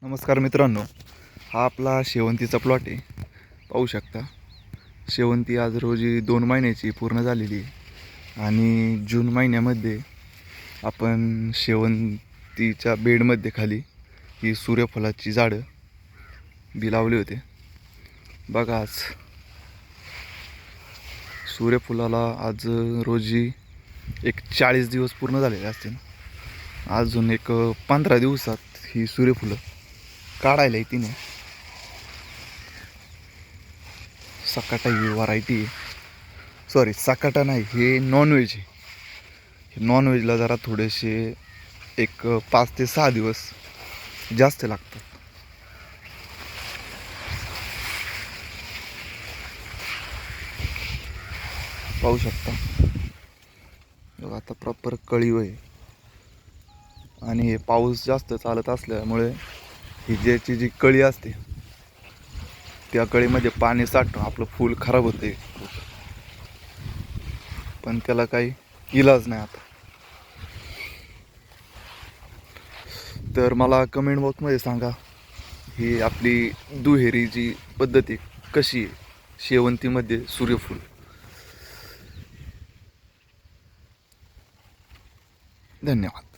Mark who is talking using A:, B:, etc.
A: नमस्कार मित्रांनो, हा आपला शेवंतीचा प्लॉट आहे. पाहू शकता, शेवंती आज रोजी 2 महिन्याची पूर्ण झालेली आहे. आणि जून महिन्यामध्ये आपण शेवंतीच्या बेडमध्ये खाली ही सूर्यफुलाची झाडं बी लावले होते. बघा, आज सूर्यफुलाला आज रोजी एक 40 दिवस पूर्ण झालेले असतील. अजून एक 15 दिवसात ही सूर्यफुलं काढायला येते नाही. सकाटा ही व्हरायटी आहे. सॉरी, सकाटा नाही, हे नॉनव्हेज आहे. हे नॉनव्हेजला जरा थोडेसे एक 5 ते 6 दिवस जास्त लागतात. पाहू शकता, बघा आता प्रॉपर कळीव आहे. आणि हे पाऊस जास्त चालत असल्यामुळे ही ज्याची जी कळी असते त्या कळीमध्ये पाणी साठून आपलं फूल खराब होते. पण त्याला काही इलाज नाही आता. तर मला कमेंट बॉक्समध्ये सांगा, ही आपली दुहेरी जी पद्धत आहे कशी आहे शेवंतीमध्ये सूर्यफूल. धन्यवाद.